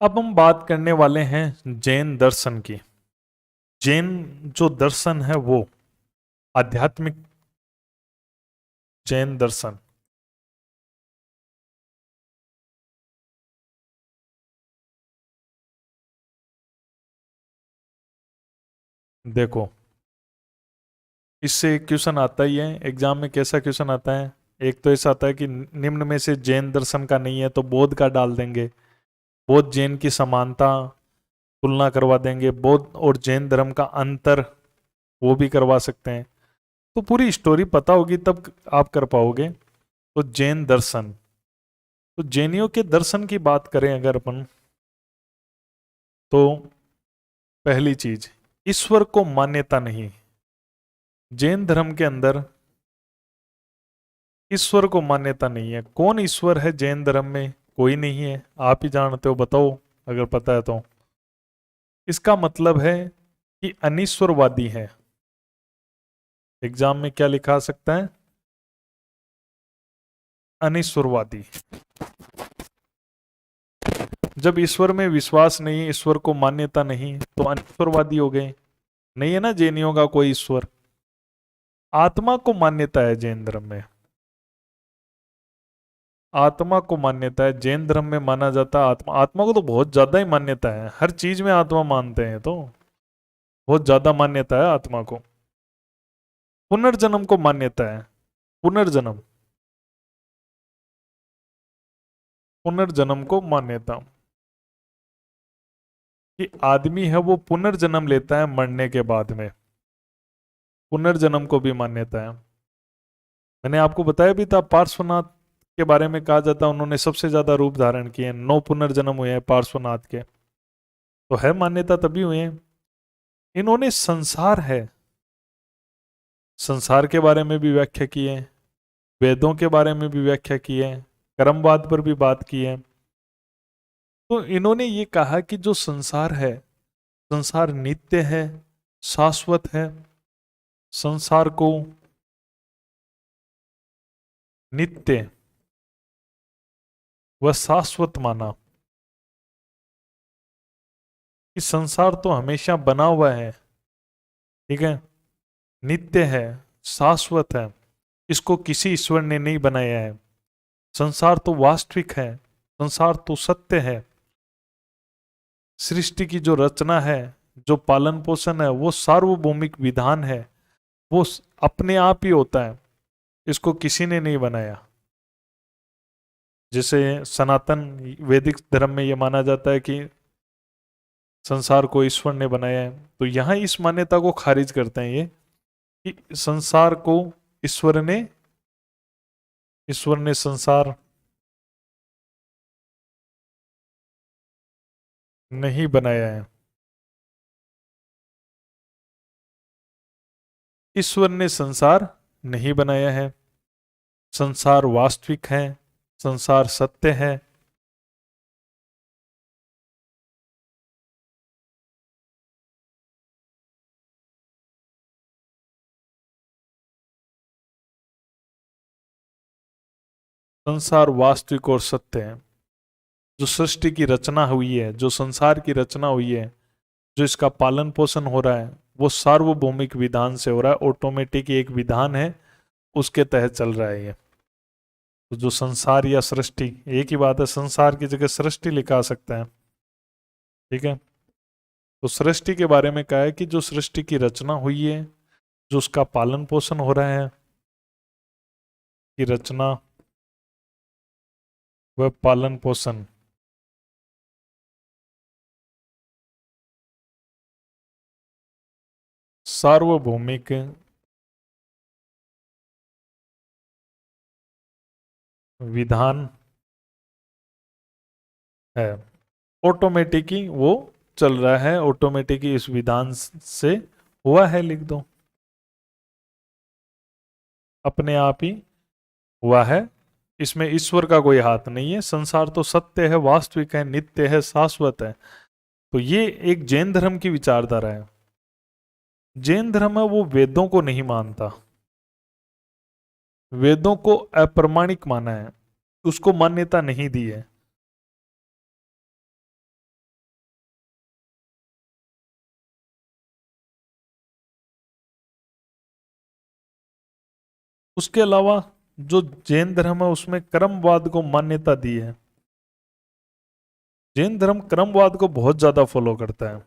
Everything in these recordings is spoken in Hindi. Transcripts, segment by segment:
अब हम बात करने वाले हैं जैन दर्शन की। जैन जो दर्शन है वो आध्यात्मिक जैन दर्शन। देखो, इससे एक क्वेश्चन आता ही है एग्जाम में। कैसा क्वेश्चन आता है? एक तो ऐसा आता है कि निम्न में से जैन दर्शन का नहीं है तो बौद्ध का डाल देंगे, बौद्ध जैन की समानता तुलना करवा देंगे, बौद्ध और जैन धर्म का अंतर वो भी करवा सकते हैं। तो पूरी स्टोरी पता होगी तब आप कर पाओगे। तो जैन दर्शन, तो जैनियों के दर्शन की बात करें अगर अपन, तो पहली चीज, ईश्वर को मान्यता नहीं। जैन धर्म के अंदर ईश्वर को मान्यता नहीं है। कौन ईश्वर है जैन धर्म में? कोई नहीं है। आप ही जानते हो, बताओ अगर पता है तो। इसका मतलब है कि अनीश्वरवादी है। एग्जाम में क्या लिखा सकता है? अनीश्वरवादी। जब ईश्वर में विश्वास नहीं, ईश्वर को मान्यता नहीं, तो अनीश्वरवादी हो गए। नहीं है ना जैनियों का कोई ईश्वर। आत्मा को मान्यता है जैन धर्म में। आत्मा को मान्यता है जैन धर्म में, माना जाता है आत्मा। आत्मा को तो बहुत ज्यादा ही मान्यता है, हर चीज में आत्मा मानते हैं, तो बहुत ज्यादा मान्यता है आत्मा को। पुनर्जन्म को मान्यता है। पुनर्जन्म, पुनर्जन्म को मान्यता कि आदमी है वो पुनर्जन्म लेता है मरने के बाद में। पुनर्जन्म को भी मान्यता है। मैंने आपको बताया भी था, पार्श्वनाथ के बारे में कहा जाता है उन्होंने सबसे ज्यादा रूप धारण किए हैं, 9 पुनर्जन्म हुए हैं पार्श्वनाथ के। तो है मान्यता, तभी हुए हैं। इन्होंने संसार है, संसार के बारे में भी व्याख्या की है, वेदों के बारे में भी व्याख्या की है, कर्मवाद पर भी बात की है। तो इन्होंने ये कहा कि जो संसार है, संसार नित्य है, शाश्वत है। संसार को नित्य व शाश्वत माना कि संसार तो हमेशा बना हुआ है, ठीक है, नित्य है, शाश्वत है, इसको किसी ईश्वर ने नहीं बनाया है। संसार तो वास्तविक है, संसार तो सत्य है। सृष्टि की जो रचना है, जो पालन पोषण है, वो सार्वभौमिक विधान है, वो अपने आप ही होता है, इसको किसी ने नहीं बनाया। जैसे सनातन वैदिक धर्म में यह माना जाता है कि संसार को ईश्वर ने बनाया है, तो यहां इस मान्यता को खारिज करते हैं ये कि संसार को ईश्वर ने संसार नहीं बनाया है। ईश्वर ने संसार नहीं बनाया है। संसार वास्तविक है, संसार सत्य है। संसार वास्तविक और सत्य है। जो सृष्टि की रचना हुई है, जो संसार की रचना हुई है, जो इसका पालन पोषण हो रहा है, वो सार्वभौमिक विधान से हो रहा है। ऑटोमेटिक एक विधान है, उसके तहत चल रहा है ये। तो जो संसार या सृष्टि, एक ही बात है, संसार की जगह सृष्टि लिखा सकता है, ठीक है। तो सृष्टि के बारे में कहा है कि जो सृष्टि की रचना हुई है, जो उसका पालन पोषण हो रहा है, की रचना व पालन पोषण सार्वभौमिक विधान है। ऑटोमेटिक ही वो चल रहा है, ऑटोमेटिक ही इस विधान से हुआ है, लिख दो, अपने आप ही हुआ है। इसमें ईश्वर का कोई हाथ नहीं है। संसार तो सत्य है, वास्तविक है, नित्य है, शाश्वत है। तो ये एक जैन धर्म की विचारधारा है। जैन धर्म है वो वेदों को नहीं मानता, वेदों को अप्रमाणिक माना है, उसको मान्यता नहीं दी है। उसके अलावा जो जैन धर्म है उसमें कर्मवाद को मान्यता दी है। जैन धर्म कर्मवाद को बहुत ज्यादा फॉलो करता है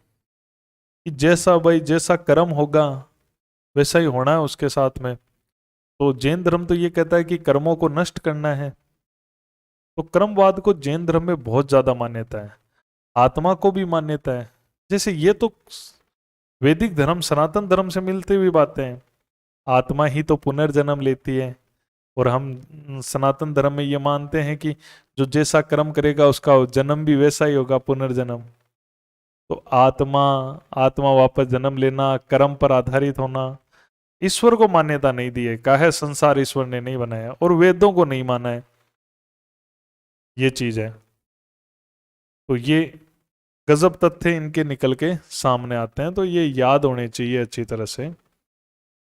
कि जैसा भाई जैसा कर्म होगा वैसा ही होना है उसके साथ में। तो जैन धर्म तो ये कहता है कि कर्मों को नष्ट करना है। तो कर्मवाद को जैन धर्म में बहुत ज्यादा मान्यता है। आत्मा को भी मान्यता है। जैसे ये तो वैदिक धर्म सनातन धर्म से मिलती हुई बातें हैं। आत्मा ही तो पुनर्जन्म लेती है। और हम सनातन धर्म में ये मानते हैं कि जो जैसा कर्म करेगा उसका जन्म भी वैसा ही होगा, पुनर्जन्म। तो आत्मा आत्मा वापस जन्म लेना, कर्म पर आधारित होना, ईश्वर को मान्यता नहीं दी है। कहा है संसार ईश्वर ने नहीं बनाया, और वेदों को नहीं माना है। ये चीज है। तो ये गजब तथ्य इनके निकल के सामने आते हैं, तो ये याद होने चाहिए अच्छी तरह से।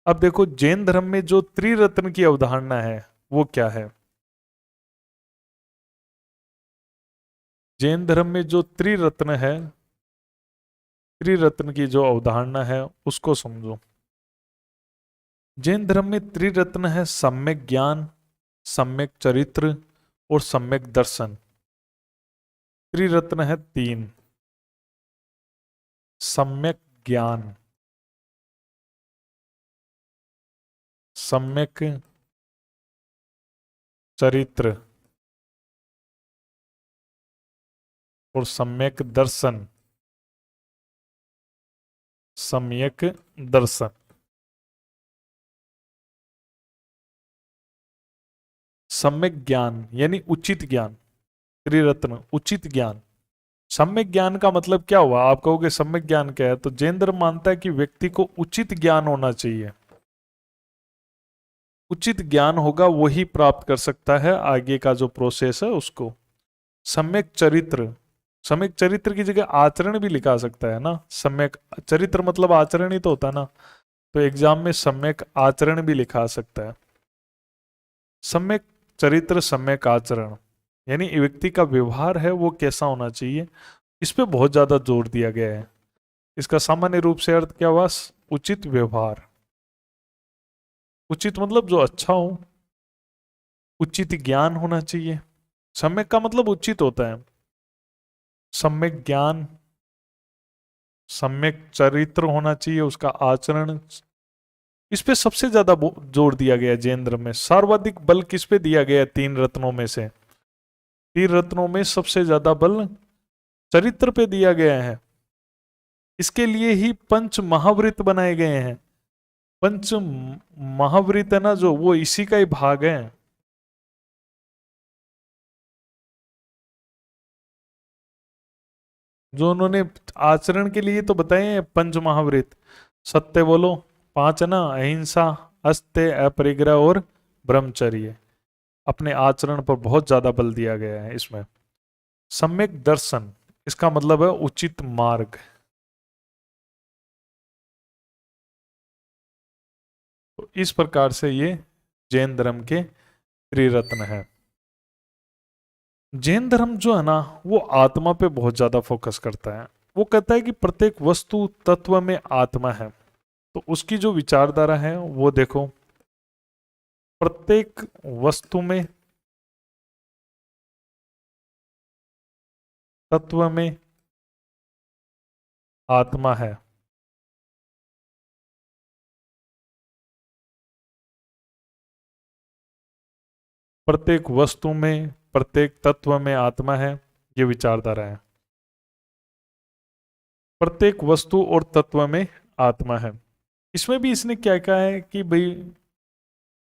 अब देखो जैन धर्म में जो त्रिरत्न की अवधारणा है वो क्या है। जैन धर्म में जो त्रिरत्न है, त्रिरत्न की जो अवधारणा है उसको समझो। जैन धर्म में त्रिरत्न है सम्यक ज्ञान, सम्यक चरित्र और सम्यक दर्शन। त्रिरत्न है तीन। सम्यक ज्ञान, सम्यक चरित्र और सम्यक दर्शन। सम्यक दर्शन, सम्यक ज्ञान यानी उचित ज्ञान। त्रिरत्न उचित ज्ञान। सम्यक ज्ञान का मतलब क्या हुआ? आप कहोगे सम्यक ज्ञान क्या है? तो जैन धर्म मानता है कि व्यक्ति को उचित ज्ञान होना चाहिए। उचित ज्ञान होगा वही प्राप्त कर सकता है आगे का जो प्रोसेस है उसको। सम्यक चरित्र, सम्यक चरित्र की जगह आचरण भी लिखा सकता है ना। सम्यक चरित्र मतलब आचरण ही तो होता है ना। तो एग्जाम में सम्यक आचरण भी लिखा सकता है। सम्यक चरित्र सम्यक आचरण यानी व्यक्ति का व्यवहार है वो कैसा होना चाहिए, इस पे बहुत ज्यादा जोर दिया गया है। इसका सामान्य रूप से अर्थ क्या हुआ? उचित व्यवहार। उचित मतलब जो अच्छा हो। उचित ज्ञान होना चाहिए। सम्यक का मतलब उचित होता है। सम्यक ज्ञान, सम्यक चरित्र होना चाहिए, उसका आचरण। इस पे सबसे ज्यादा जोर दिया गया जैन धर्म में। सर्वाधिक बल किस पे दिया गया? तीन रत्नों में से, तीन रत्नों में सबसे ज्यादा बल चरित्र पे दिया गया है। इसके लिए ही पंच महावृत बनाए गए हैं। पंच महावृत है ना जो, वो इसी का ही भाग है। जो उन्होंने आचरण के लिए तो बताए हैं पंच महावृत। सत्य बोलो, पांच है ना, अहिंसा, अस्त्य, अपरिग्रह और ब्रह्मचर्य। अपने आचरण पर बहुत ज्यादा बल दिया गया है इसमें। सम्यक दर्शन, इसका मतलब है उचित मार्ग। तो इस प्रकार से ये जैन धर्म के त्रिरत्न है। जैन धर्म जो है ना वो आत्मा पे बहुत ज्यादा फोकस करता है। वो कहता है कि प्रत्येक वस्तु तत्व में आत्मा है। तो उसकी जो विचारधारा है वो देखो, प्रत्येक वस्तु में, तत्व में आत्मा है। प्रत्येक वस्तु में, प्रत्येक तत्व में आत्मा है, ये विचारधारा है। प्रत्येक वस्तु और तत्व में आत्मा है। इसमें भी इसने क्या कहा है कि भाई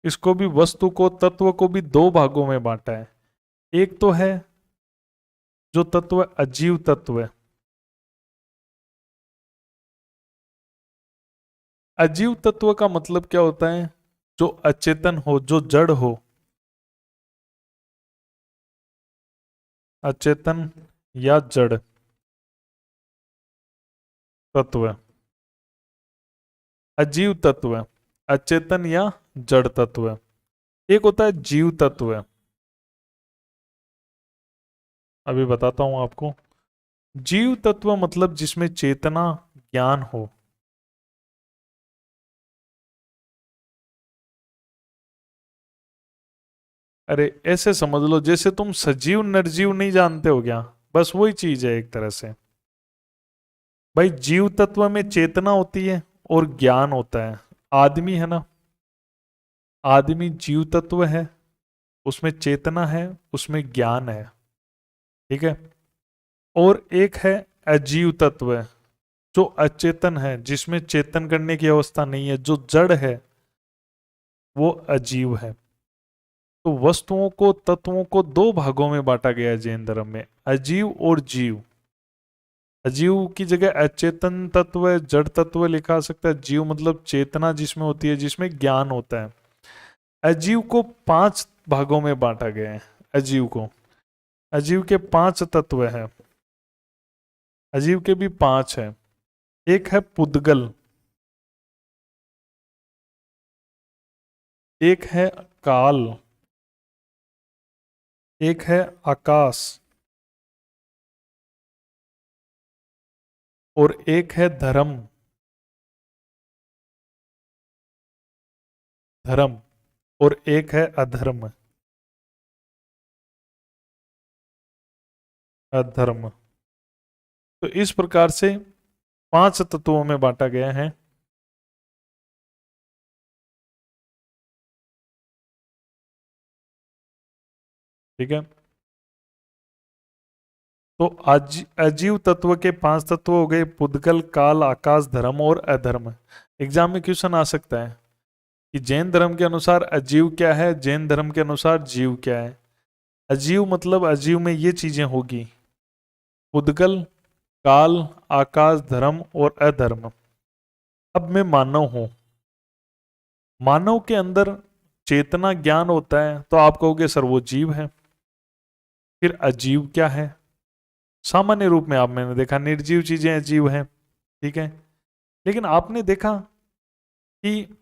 इसको भी, वस्तु को, तत्व को भी दो भागों में बांटा है। एक तो है जो तत्व अजीव तत्व है। अजीव तत्व का मतलब क्या होता है? जो अचेतन हो, जो जड़ हो। अचेतन या जड़ तत्व, अजीव तत्व, अचेतन या जड़ तत्व। एक होता है जीव तत्व। अभी बताता हूं आपको। जीव तत्व मतलब जिसमें चेतना, ज्ञान हो। अरे ऐसे समझ लो जैसे तुम सजीव निर्जीव नहीं जानते हो क्या, बस वही चीज है एक तरह से। भाई जीव तत्व में चेतना होती है और ज्ञान होता है। आदमी है ना, आदमी जीव तत्व है, उसमें चेतना है, उसमें ज्ञान है, ठीक है। और एक है अजीव तत्व, जो अचेतन है, जिसमें चेतन करने की अवस्था नहीं है, जो जड़ है, वो अजीव है। तो वस्तुओं को, तत्वों को दो भागों में बांटा गया है जैन धर्म में, अजीव और जीव। अजीव की जगह अचेतन तत्व, जड़ तत्व लिखा सकता है। जीव मतलब चेतना जिसमें होती है, जिसमें ज्ञान होता है। अजीव को 5 भागों में बांटा गया है। अजीव को, अजीव के 5 तत्व हैं। अजीव के भी 5 हैं। एक है पुद्गल, एक है काल, एक है आकाश, और एक है धर्म। धर्म, और एक है अधर्म। अधर्म। तो इस प्रकार से 5 तत्वों में बांटा गया है। ठीक है। तो अजीव तत्व के 5 तत्व हो गए, पुद्गल, काल, आकाश, धर्म और अधर्म। एग्जाम में क्वेश्चन आ सकता है कि जैन धर्म के अनुसार अजीव क्या है, जैन धर्म के अनुसार जीव क्या है। अजीव मतलब अजीव में ये चीजें होगी, पुद्गल, काल, आकाश, धर्म और अधर्म। अब मैं मानव हूं, मानव के अंदर चेतना ज्ञान होता है, तो आप कहोगे सर वो जीव है। फिर अजीव क्या है? सामान्य रूप में आप, मैंने देखा निर्जीव चीजें अजीव हैं, ठीक है। लेकिन आपने देखा कि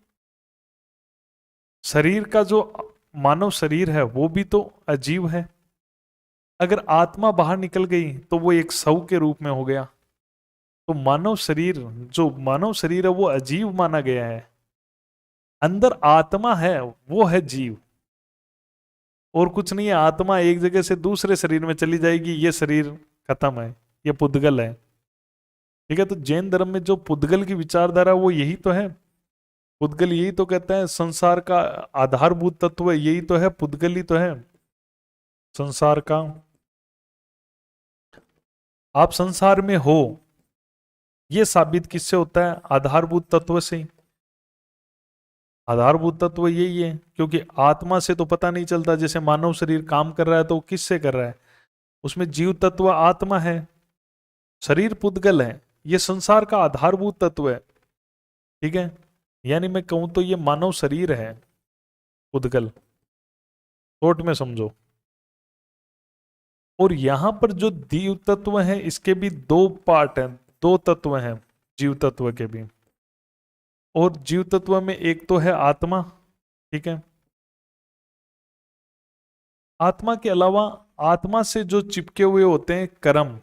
शरीर का जो मानव शरीर है वो भी तो अजीव है। अगर आत्मा बाहर निकल गई तो वो एक शव के रूप में हो गया। तो मानव शरीर, जो मानव शरीर है वो अजीव माना गया है। अंदर आत्मा है, वो है जीव, और कुछ नहीं है। आत्मा एक जगह से दूसरे शरीर में चली जाएगी, ये शरीर खत्म है, ये पुद्गल है। ठीक है। तो जैन धर्म में जो पुद्गल की विचारधारा, वो यही तो है। पुद्गल यही तो कहते हैं संसार का आधारभूत तत्व, यही तो है, पुद्गल ही तो है संसार का। आप संसार में हो, ये साबित किससे होता है? आधारभूत तत्व से। आधारभूत तत्व यही है, क्योंकि आत्मा से तो पता नहीं चलता। जैसे मानव शरीर काम कर रहा है तो वो किससे कर रहा है? उसमें जीव तत्व आत्मा है, शरीर पुद्गल है, ये संसार का आधारभूत तत्व है। ठीक है। यानी मैं कहूं तो ये मानव शरीर है पुद्गल, शॉर्ट में समझो। और यहां पर जो जीव तत्व है, इसके भी 2 पार्ट हैं, 2 तत्व हैं जीव तत्व के भी। और जीव तत्व में एक तो है आत्मा, ठीक है। आत्मा के अलावा आत्मा से जो चिपके हुए होते हैं कर्म,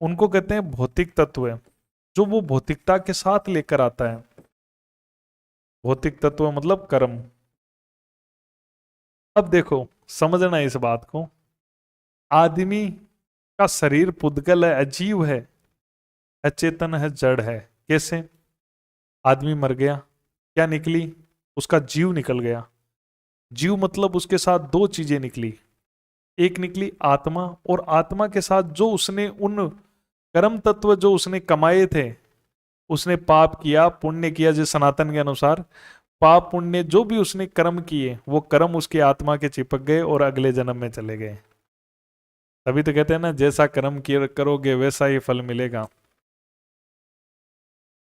उनको कहते हैं भौतिक तत्व, जो वो भौतिकता के साथ लेकर आता है। भौतिक तत्व मतलब कर्म। अब देखो, समझना इस बात को। आदमी का शरीर पुद्गल है, अजीव है, अचेतन है, जड़ है। कैसे? आदमी मर गया, क्या निकली? उसका जीव निकल गया। जीव मतलब उसके साथ 2 चीजें निकली। एक निकली आत्मा, और आत्मा के साथ जो उसने उन कर्म तत्व जो उसने कमाए थे, उसने पाप किया, पुण्य किया, जो सनातन के अनुसार पाप पुण्य जो भी उसने कर्म किए, वो कर्म उसकी आत्मा के चिपक गए और अगले जन्म में चले गए। तभी तो कहते हैं ना, जैसा कर्म किया करोगे वैसा ही फल मिलेगा।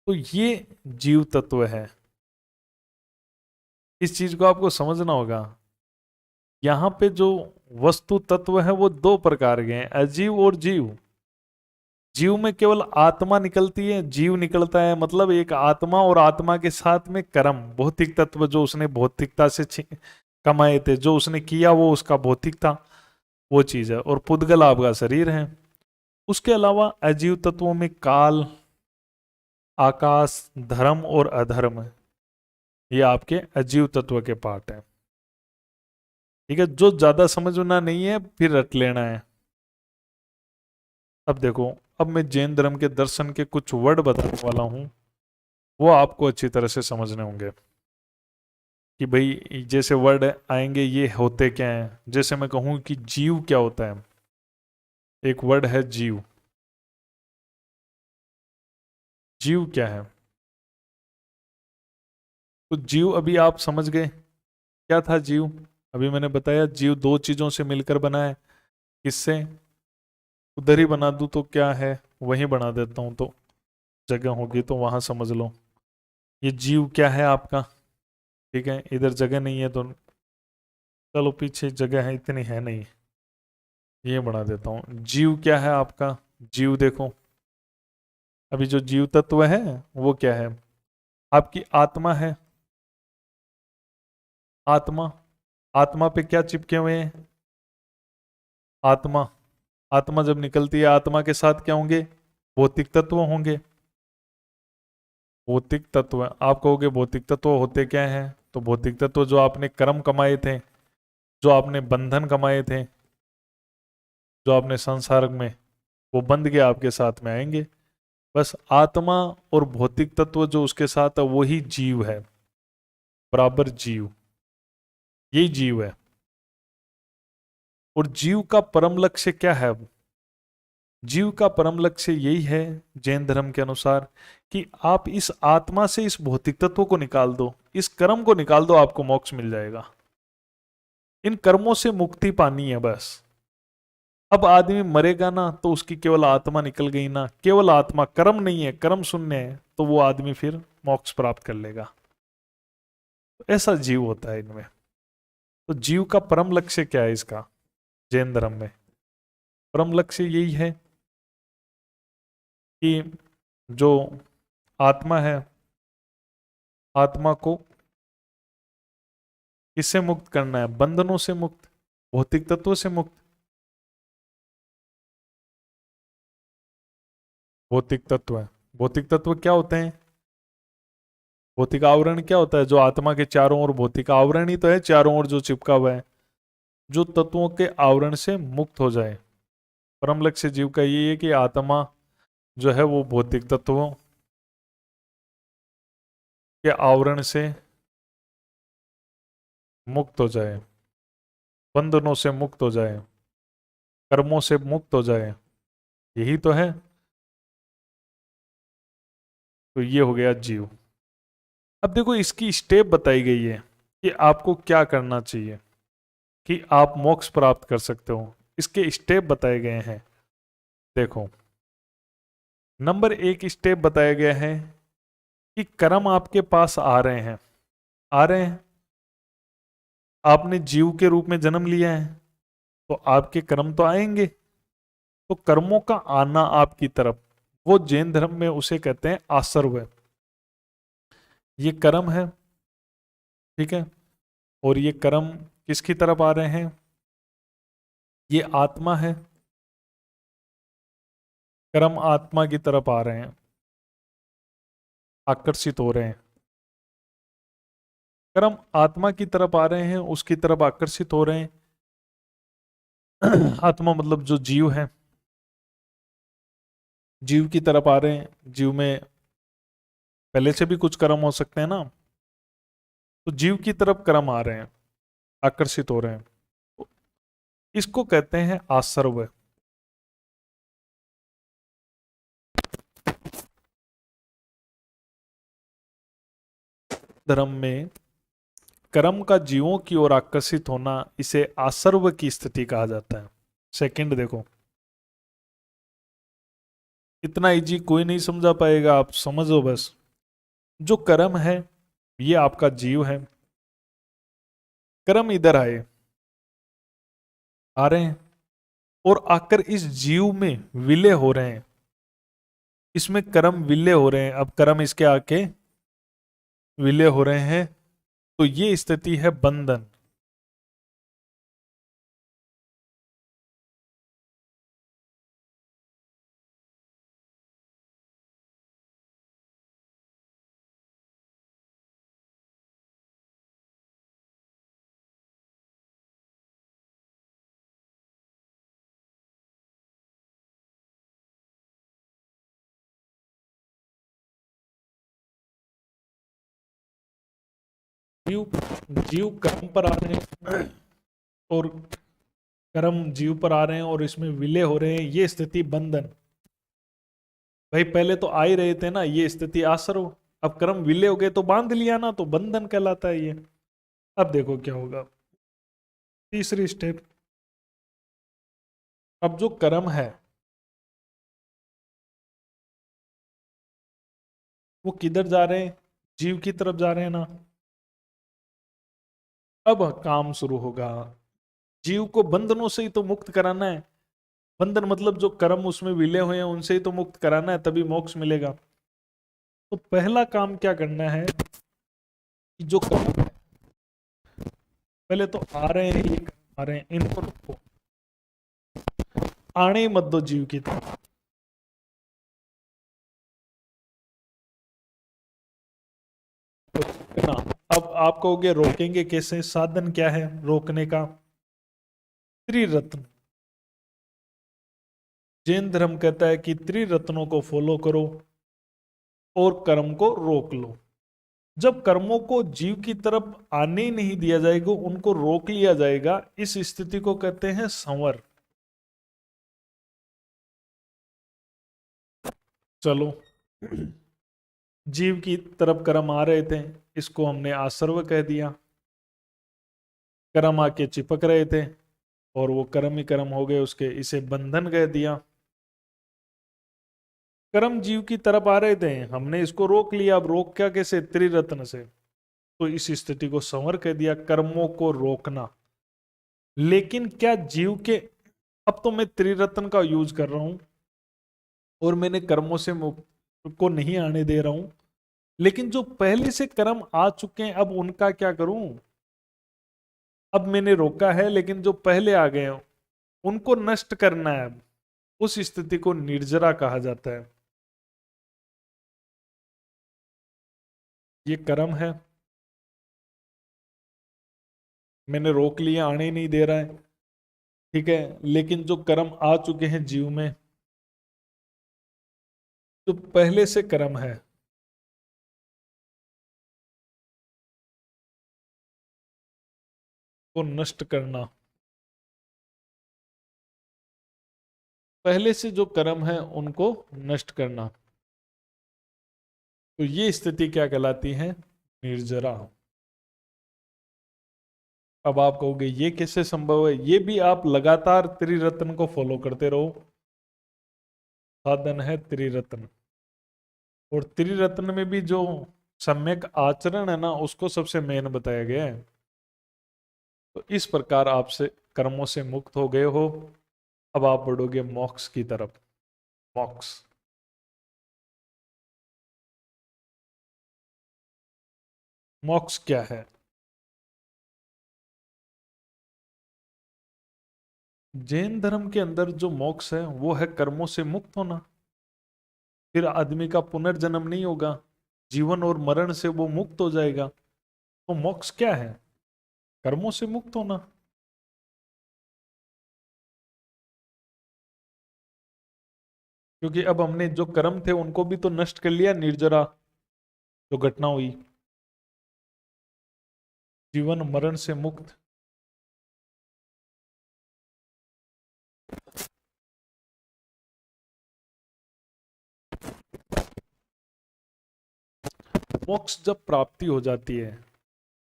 तो ये जीव तत्व है। इस चीज को आपको समझना होगा। यहां पे जो वस्तु तत्व है वो 2 प्रकार के हैं, अजीव और जीव। जीव में केवल आत्मा निकलती है, जीव निकलता है मतलब एक आत्मा, और आत्मा के साथ में कर्म, भौतिक तत्व जो उसने भौतिकता से कमाए थे, जो उसने किया वो उसका भौतिक था, वो चीज है। और पुद्गल आपका शरीर है। उसके अलावा अजीव तत्वों में काल, आकाश, धर्म और अधर्म, ये आपके अजीव तत्व के पार्ट हैं। ठीक है, जो ज्यादा समझना नहीं है फिर रट लेना है। अब देखो, अब मैं जैन धर्म के दर्शन के कुछ वर्ड बताने वाला हूं, वो आपको अच्छी तरह से समझने होंगे कि भाई जैसे वर्ड आएंगे ये होते क्या हैं। जैसे मैं कहूं कि जीव क्या होता है, एक वर्ड है जीव। जीव क्या है? तो जीव अभी आप समझ गए क्या था जीव? अभी मैंने बताया जीव दो चीजों से मिलकर बना है। किससे? उधर ही बना दूं तो क्या है, वहीं बना देता हूं तो जगह होगी तो वहां समझ लो। ये जीव क्या है आपका? ठीक है, इधर जगह नहीं है तो चलो पीछे जगह है, इतनी है नहीं, ये बना देता हूँ। जीव क्या है आपका? जीव देखो, अभी जो जीव तत्व है वो क्या है? आपकी आत्मा है। आत्मा, आत्मा पे क्या चिपके हुए हैं? आत्मा, आत्मा जब निकलती है आत्मा के साथ क्या होंगे? भौतिक तत्व होंगे। भौतिक तत्व, आप कहोगे भौतिक तत्व होते क्या हैं? तो भौतिक तत्व जो आपने कर्म कमाए थे, जो आपने बंधन कमाए थे, जो आपने संसार में, वो बंध के आपके साथ में आएंगे। बस आत्मा और भौतिक तत्व जो उसके साथ है वही जीव है, बराबर जीव, यही जीव है। और जीव का परम लक्ष्य क्या है अब? जीव का परम लक्ष्य यही है जैन धर्म के अनुसार कि आप इस आत्मा से इस भौतिक तत्व को निकाल दो, इस कर्म को निकाल दो, आपको मोक्ष मिल जाएगा। इन कर्मों से मुक्ति पानी है बस। अब आदमी मरेगा ना तो उसकी केवल आत्मा निकल गई ना, केवल आत्मा, कर्म नहीं है, कर्म शून्य है, तो वो आदमी फिर मोक्ष प्राप्त कर लेगा। तो ऐसा जीव होता है इनमें। तो जीव का परम लक्ष्य क्या है इसका जैन धर्म में? परम लक्ष्य यही है कि जो आत्मा है, आत्मा को किससे मुक्त करना है? बंधनों से मुक्त, भौतिक तत्वों से मुक्त। भौतिक तत्व है, भौतिक तत्व क्या होते हैं? भौतिक आवरण क्या होता है? जो आत्मा के चारों ओर, भौतिक आवरण ही तो है चारों ओर जो चिपका हुआ है, जो तत्वों के आवरण से मुक्त हो जाए। परम लक्ष्य जीव का ये है कि आत्मा जो है वो भौतिक तत्वों के आवरण से मुक्त हो जाए, बंधनों से मुक्त हो जाए, कर्मों से मुक्त हो जाए, यही तो है। तो ये हो गया जीव। अब देखो इसकी स्टेप बताई गई है कि आपको क्या करना चाहिए कि आप मोक्ष प्राप्त कर सकते हो। इसके स्टेप बताए गए हैं। देखो, नंबर एक स्टेप बताया गया है कि कर्म आपके पास आ रहे हैं, आ रहे हैं। आपने जीव के रूप में जन्म लिया है तो आपके कर्म तो आएंगे। तो कर्मों का आना आपकी तरफ, वो जैन धर्म में उसे कहते हैं आसर्व। ये कर्म है, ठीक है। और ये कर्म किसकी तरफ आ रहे हैं? ये आत्मा है, कर्म आत्मा की तरफ आ रहे हैं, आकर्षित हो रहे हैं। कर्म आत्मा की तरफ आ रहे हैं, उसकी तरफ आकर्षित हो रहे हैं। आत्मा मतलब जो जीव है, जीव की तरफ आ रहे हैं। जीव में पहले से भी कुछ कर्म हो सकते हैं ना, तो जीव की तरफ कर्म आ रहे हैं, आकर्षित हो रहे हैं। तो इसको कहते हैं आसर्व। धर्म में कर्म का जीवों की ओर आकर्षित होना, इसे आसर्व की स्थिति कहा जाता है। सेकंड देखो, इतना इजी कोई नहीं समझा पाएगा, आप समझो बस। जो कर्म है ये आपका जीव है। कर्म इधर आए, आ रहे हैं और आकर इस जीव में विलय हो रहे हैं। इसमें कर्म विलय हो रहे हैं, अब कर्म इसके आके विलय हो रहे हैं, तो ये स्थिति है बंधन। जीव जीव कर्म पर आ रहे हैं और कर्म जीव पर आ रहे हैं और इसमें विलय हो रहे हैं, ये स्थिति बंधन। भाई पहले तो आ ही रहे थे ना, ये स्थिति आसरो, अब कर्म विलय हो गए तो बांध लिया ना, तो बंधन कहलाता है ये। अब देखो क्या होगा, तीसरी स्टेप। अब जो कर्म है वो किधर जा रहे हैं, जीव की तरफ जा रहे हैं ना। अब काम शुरू होगा, जीव को बंधनों से ही तो मुक्त कराना है। बंधन मतलब जो कर्म उसमें विलय हुए हैं उनसे ही तो मुक्त कराना है, तभी मोक्ष मिलेगा। तो पहला काम क्या करना है कि जो कर्म है, पहले तो आ रहे हैं, ये कर्म आ रहे हैं, इनको रोको, आने ही मत दो जीव की तरफ। ना, अब आप कहोगे रोकेंगे कैसे, साधन क्या है रोकने का? त्रिरत्न। जैन धर्म कहता है कि त्रिरत्नों को फॉलो करो और कर्म को रोक लो। जब कर्मों को जीव की तरफ आने ही नहीं दिया जाएगा, उनको रोक लिया जाएगा, इस स्थिति को कहते हैं संवर। चलो, जीव की तरफ कर्म आ रहे थे, इसको हमने आसर्व कह दिया। कर्म आके चिपक रहे थे और वो कर्म ही कर्म हो गए उसके, इसे बंधन कह दिया। कर्म जीव की तरफ आ रहे थे, हमने इसको रोक लिया। अब रोक क्या कैसे? त्रिरत्न से। तो इस स्थिति को संवर कह दिया, कर्मों को रोकना। लेकिन क्या जीव के, अब तो मैं त्रिरत्न का यूज कर रहा हूं और मैंने कर्मों से मुक्त को नहीं आने दे रहा हूं, लेकिन जो पहले से कर्म आ चुके हैं अब उनका क्या करूं? अब मैंने रोका है लेकिन जो पहले आ गए हैं उनको नष्ट करना है। अब उस स्थिति को निर्जरा कहा जाता है। ये कर्म है, मैंने रोक लिया, आने ही नहीं दे रहा है, ठीक है। लेकिन जो कर्म आ चुके हैं जीव में, जो पहले से कर्म है, को नष्ट करना। पहले से जो कर्म है उनको नष्ट करना, तो ये स्थिति क्या कहलाती है? निर्जरा। अब आप कहोगे ये कैसे संभव है? ये भी आप लगातार त्रिरत्न को फॉलो करते रहो। साधन है त्रिरत्न, और त्रिरत्न में भी जो सम्यक आचरण है ना, उसको सबसे मेन बताया गया है। तो इस प्रकार आपसे कर्मों से मुक्त हो गए हो, अब आप बढ़ोगे मोक्ष की तरफ। मोक्ष, मोक्ष क्या है? जैन धर्म के अंदर जो मोक्ष है वो है कर्मों से मुक्त होना। फिर आदमी का पुनर्जन्म नहीं होगा, जीवन और मरण से वो मुक्त हो जाएगा। तो मोक्ष क्या है? कर्मों से मुक्त होना। क्योंकि अब हमने जो कर्म थे उनको भी तो नष्ट कर लिया, निर्जरा जो घटना हुई, जीवन मरण से मुक्त। मोक्ष जब प्राप्ति हो जाती है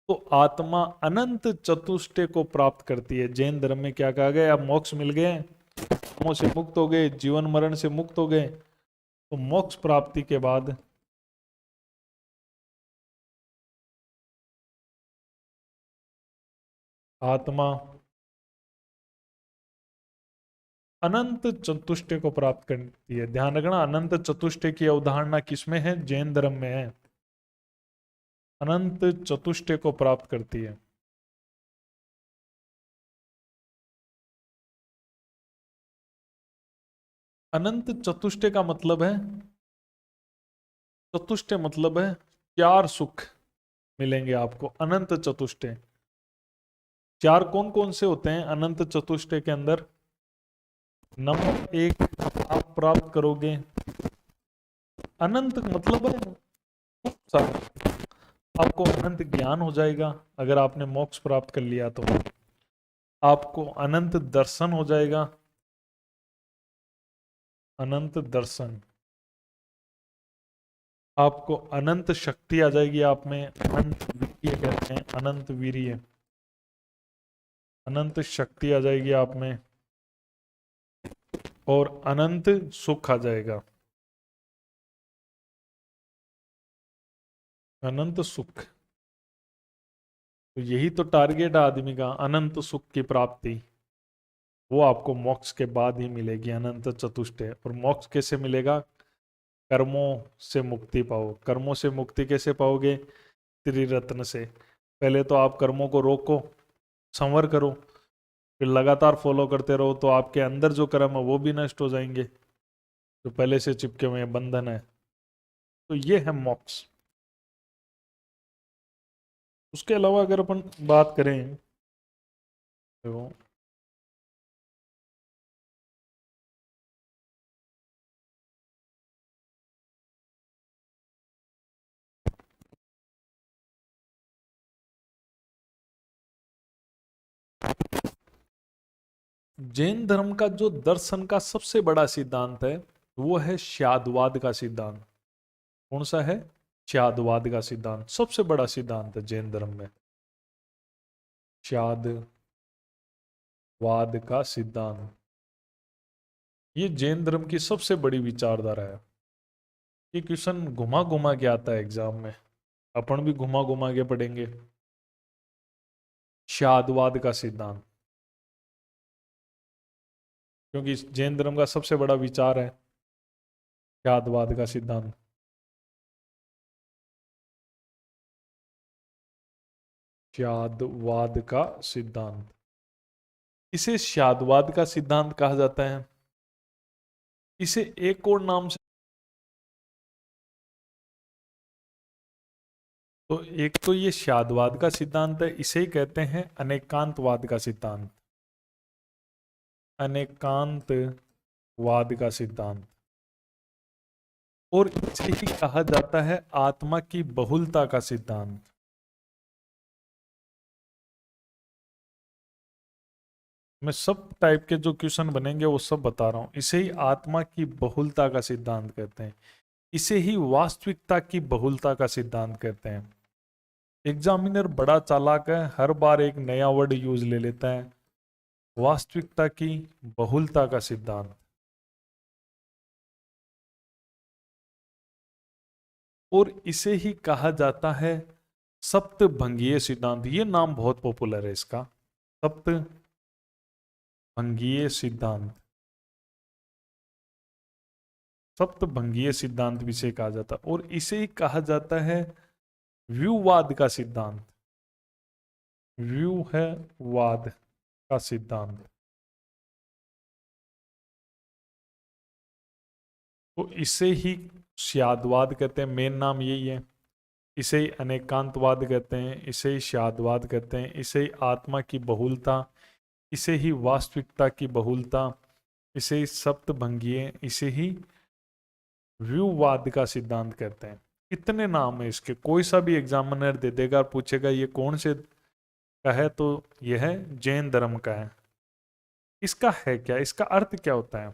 तो आत्मा अनंत चतुष्टय को प्राप्त करती है। जैन धर्म में क्या कहा गया? अब मोक्ष मिल गए, कर्मों से मुक्त हो गए, जीवन मरण से मुक्त हो गए, तो मोक्ष प्राप्ति के बाद आत्मा अनंत चतुष्टय को प्राप्त करती है। ध्यान रखना, अनंत चतुष्टय की अवधारणा किसमें है? जैन धर्म में है। अनंत चतुष्टय को प्राप्त करती है। अनंत चतुष्टय का मतलब है, चतुष्टय मतलब है चार सुख मिलेंगे आपको अनंत चतुष्टय। चार कौन कौन से होते हैं अनंत चतुष्टय के अंदर? नंबर एक, आप प्राप्त करोगे, अनंत मतलब है खूब सारा, आपको अनंत ज्ञान हो जाएगा अगर आपने मोक्ष प्राप्त कर लिया तो। आपको अनंत दर्शन हो जाएगा, अनंत दर्शन। आपको अनंत शक्ति आ जाएगी आप में, अनंत वीर्य कहते हैं, अनंत वीर्य, अनंत शक्ति आ जाएगी आप में, और अनंत सुख आ जाएगा, अनंत सुख। तो यही तो टारगेट है आदमी का, अनंत सुख की प्राप्ति। वो आपको मोक्ष के बाद ही मिलेगी, अनंत चतुष्टय। और मोक्ष कैसे मिलेगा? कर्मों से मुक्ति पाओ। कर्मों से मुक्ति कैसे पाओगे? त्रिरत्न से। पहले तो आप कर्मों को रोको, संवर करो, फिर लगातार फॉलो करते रहो, तो आपके अंदर जो कर्म है वो भी नष्ट हो जाएंगे, जो पहले से चिपके हुए बंधन है। तो ये है मोक्ष। उसके अलावा अगर अपन बात करें तो जैन धर्म का जो दर्शन का सबसे बड़ा सिद्धांत है वो है श्यादवाद का सिद्धांत। कौन सा है? श्यादवाद का सिद्धांत सबसे बड़ा सिद्धांत है जैन धर्म में। श्यादवाद का सिद्धांत, ये जैन धर्म की सबसे बड़ी विचारधारा है। ये क्वेश्चन घुमा घुमा के आता है एग्जाम में, अपन भी घुमा घुमा के पढ़ेंगे। श्यादवाद का सिद्धांत, क्योंकि जैन धर्म का सबसे बड़ा विचार है श्यादवाद का सिद्धांत। श्यादवाद का सिद्धांत, इसे श्यादवाद का सिद्धांत कहा जाता है। इसे एक और नाम से, तो एक तो ये श्यादवाद का सिद्धांत है, इसे ही कहते हैं अनेकांतवाद का सिद्धांत। अनेकांतवाद का सिद्धांत, और इसे ही कहा जाता है आत्मा की बहुलता का सिद्धांत। मैं सब टाइप के जो क्वेश्चन बनेंगे वो सब बता रहा हूं। इसे ही आत्मा की बहुलता का सिद्धांत कहते हैं, इसे ही वास्तविकता की बहुलता का सिद्धांत कहते हैं। एग्जामिनर बड़ा चालाक है, हर बार एक नया वर्ड यूज ले लेता है। वास्तविकता की बहुलता का सिद्धांत, और इसे ही कहा जाता है सप्तभंगीय सिद्धांत। ये नाम बहुत पॉपुलर है इसका, सप्तभंगीय सिद्धांत। सप्तभंगीय सिद्धांत भी इसे कहा जाता है, और इसे ही कहा जाता है व्यूवाद का सिद्धांत। व्यू है वाद का सिद्धांत। तो इसे ही श्यादवाद कहते हैं, मेन नाम यही है। इसे ही अनेकांतवाद कहते हैं, इसे ही श्यादवाद कहते हैं, इसे ही आत्मा की बहुलता, इसे ही वास्तविकता की बहुलता, इसे ही सप्तभंगीय, इसे ही व्यूवाद का सिद्धांत कहते हैं। इतने नाम है इसके, कोई सा भी एग्जामिनर दे देगा और पूछेगा ये कौन से का है, तो यह है जैन धर्म का है। इसका है क्या, इसका अर्थ क्या होता है?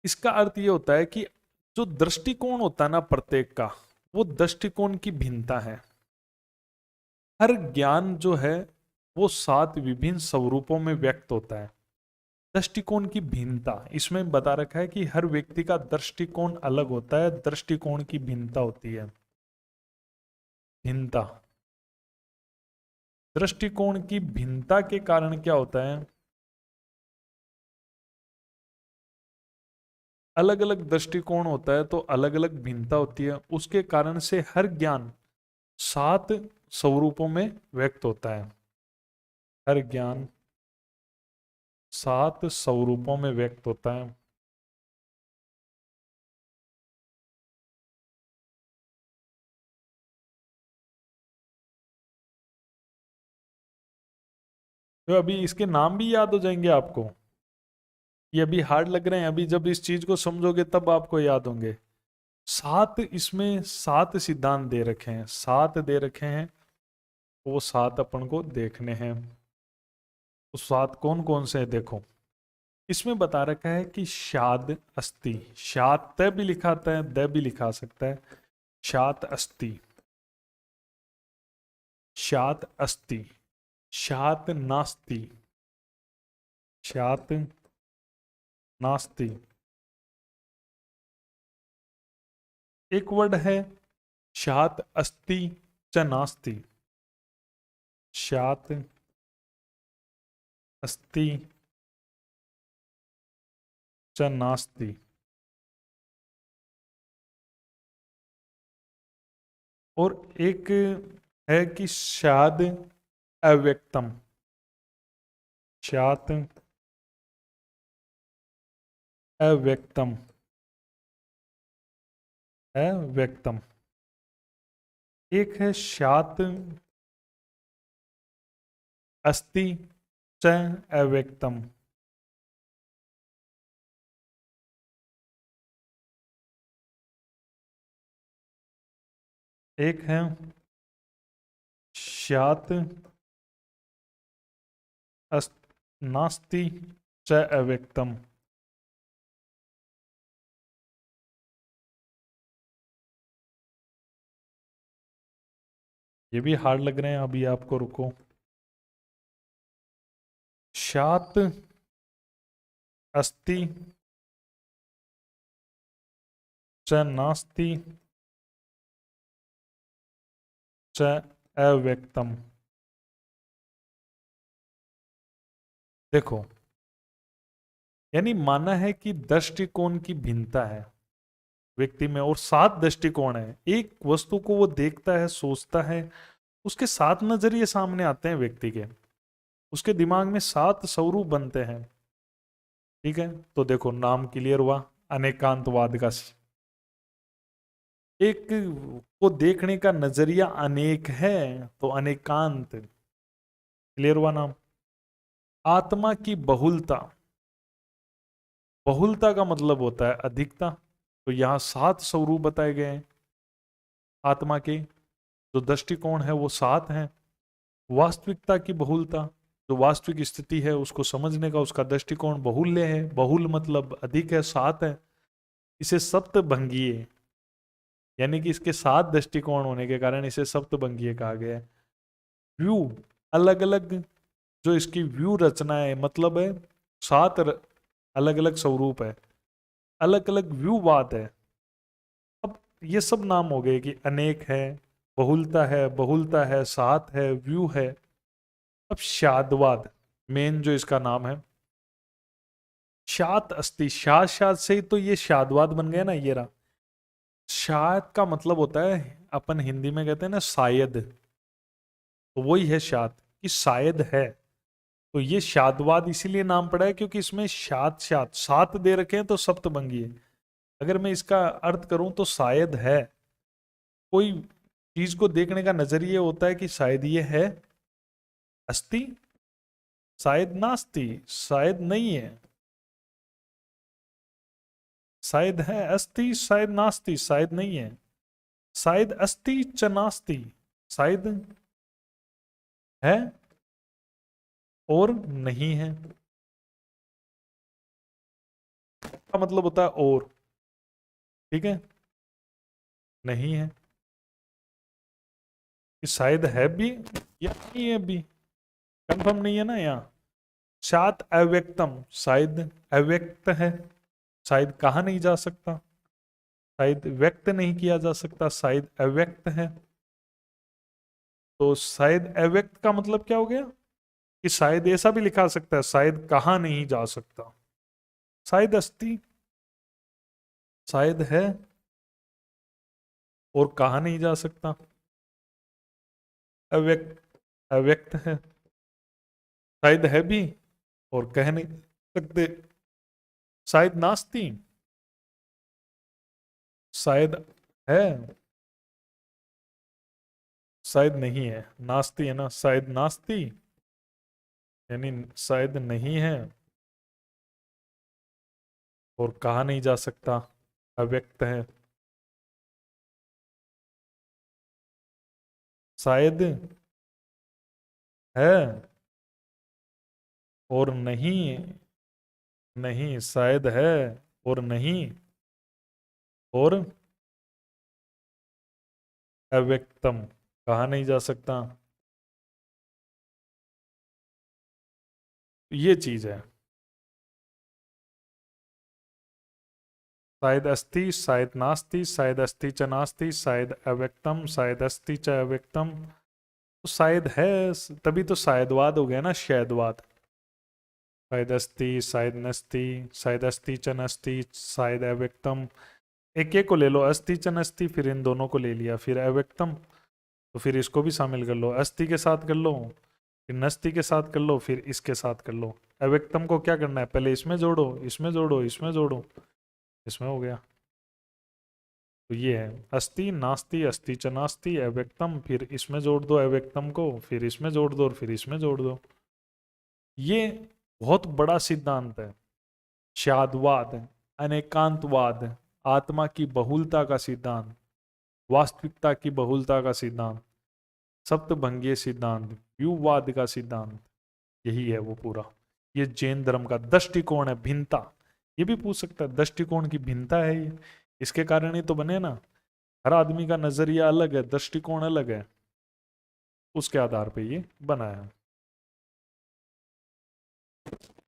इसका अर्थ ये होता है कि जो दृष्टिकोण होता है ना प्रत्येक का, वो दृष्टिकोण की भिन्नता है। हर ज्ञान जो है वो 7 विभिन्न स्वरूपों में व्यक्त होता है। दृष्टिकोण की भिन्नता, इसमें बता रखा है कि हर व्यक्ति का दृष्टिकोण अलग होता है, दृष्टिकोण की भिन्नता होती है। भिन्नता, दृष्टिकोण की भिन्नता के कारण क्या होता है? अलग अलग दृष्टिकोण होता है तो अलग अलग भिन्नता होती है, उसके कारण से हर ज्ञान 7 स्वरूपों में व्यक्त होता है। हर ज्ञान 7 स्वरूपों में व्यक्त होता है। तो अभी इसके नाम भी याद हो जाएंगे आपको, ये अभी हार्ड लग रहे हैं, अभी जब इस चीज को समझोगे तब आपको याद होंगे। सात, इसमें सात सिद्धांत दे रखे हैं, सात दे रखे हैं, वो सात अपन को देखने हैं। तो सात कौन कौन से हैं देखो। इसमें बता रखा है कि शाद अस्ति, शात त भी लिखा आता है, द भी लिखा सकता है। शात अस्ति, शात अस्ति, शात नास्ति, शात नास्ति। एक वर्ड है शात अस्ति च नास्ति, शात अस्ति च नास्ति। और एक है कि शाद अव्यक्तम, शात अव्यक्तम, अव्यक्तम। एक है शात अस्ति च अव्यक्तम। एक है शात नास्ति च अव्यक्तम। ये भी हार्ड लग रहे हैं अभी आपको, रुको। शात अस्ति च नास्ति च अव्यक्तम। देखो, यानी माना है कि दृष्टिकोण की भिन्नता है व्यक्ति में, और सात दृष्टिकोण है। एक वस्तु को वो देखता है, सोचता है, उसके सात नजरिए सामने आते हैं व्यक्ति के, उसके दिमाग में सात स्वरूप बनते हैं। ठीक है, तो देखो नाम क्लियर हुआ, अनेकांतवाद का। एक को देखने का नजरिया अनेक है, तो अनेकांत क्लियर हुआ नाम। आत्मा की बहुलता, बहुलता का मतलब होता है अधिकता। तो यहां सात स्वरूप बताए गए हैं आत्मा के, जो दृष्टिकोण है वो सात हैं। वास्तविकता की बहुलता, जो वास्तविक स्थिति है उसको समझने का उसका दृष्टिकोण बहुल्य है, बहुल मतलब अधिक है, सात है। इसे सप्तभंगीय, यानी कि इसके सात दृष्टिकोण होने के कारण इसे सप्तभंगीय कहा गया है। व्यू, अलग अलग जो इसकी व्यू रचना है, मतलब है सात अलग अलग स्वरूप है, अलग अलग व्यू बात है। अब ये सब नाम हो गए कि अनेक है, बहुलता है, बहुलता है, सात है, व्यू है। अब शादवाद मेन जो इसका नाम है, शात अस्ति, शाद शाद से ही तो ये शादवाद बन गया ना, ये रहा। शाद का मतलब होता है, अपन हिंदी में कहते हैं ना शायद, तो वही है शाद, कि शायद है। तो ये शादवाद इसीलिए नाम पड़ा है क्योंकि इसमें शाद शाद सात दे रखे हैं, तो सप्तभंगी है। अगर मैं इसका अर्थ करूं तो शायद है, कोई चीज को देखने का नजरिया होता है कि शायद ये है अस्ति, शायद नास्ति, शायद नहीं है, शायद है अस्ति, शायद नास्ति, शायद नहीं है, शायद अस्ति च नास्ति, शायद है और नहीं है। का मतलब होता है और, ठीक है, नहीं है कि शायद है भी या नहीं है भी, कंफर्म नहीं है ना यहाँ। शायद अव्यक्तम, शायद अव्यक्त है, शायद कहा नहीं जा सकता, शायद व्यक्त नहीं किया जा सकता, शायद अव्यक्त है। तो शायद अव्यक्त का मतलब क्या हो गया कि शायद ऐसा भी लिखा सकता है, शायद कहा नहीं जा सकता, शायद अस्ति, शायद है और कहा नहीं जा सकता, अव्यक्त, अव्यक्त है, शायद है भी और कह नहीं सकते, शायद नास्ति, शायद है, शायद नहीं है, नास्ति है ना, शायद नास्ति यानी शायद नहीं है और कहा नहीं जा सकता, अव्यक्त है। शायद है और नहीं, नहीं शायद है और नहीं, और अव्यक्तम, कहा नहीं जा सकता, ये चीज है। शायद अस्ति, शायद नास्ति, शायद अस्ति च नास्ति, शायद अव्यक्तम, शायद अस्ति च अव्यक्तम। तो शायद है, तभी तो शायदवाद हो गया ना, शायदवाद। शायद अस्ति, शायद नस्ति, शायद अस्ति च नस्ति, शायद अव्यक्तम। एक एक को ले लो, अस्ति च नस्ति, फिर इन दोनों को ले लिया, फिर अव्यक्तम, तो फिर इसको भी शामिल कर लो, अस्ति के साथ कर लो, फिर नस्ति के साथ कर लो, फिर इसके साथ कर लो। अव्यक्तम को क्या करना है, पहले इसमें जोड़ो, इसमें जोड़ो, इसमें जोड़ो, इसमें हो गया। तो ये है अस्ति नास्ति अस्ति च नास्ति अव्यक्तम, फिर इसमें जोड़ दो अव्यक्तम को, फिर इसमें जोड़ दो और फिर इसमें जोड़ दो। ये बहुत बड़ा सिद्धांत है, शादवाद, अनेकांतवाद, आत्मा की बहुलता का सिद्धांत, वास्तविकता की बहुलता का सिद्धांत, सप्तभंगीय सिद्धांत, व्यूवाद का सिद्धांत, यही है वो पूरा। ये जैन धर्म का दृष्टिकोण है, भिन्नता। ये भी पूछ सकता है दृष्टिकोण की भिन्नता है ये, इसके कारण ही तो बने ना। हर आदमी का नजरिया अलग है, दृष्टिकोण अलग है, उसके आधार पे ये बना है।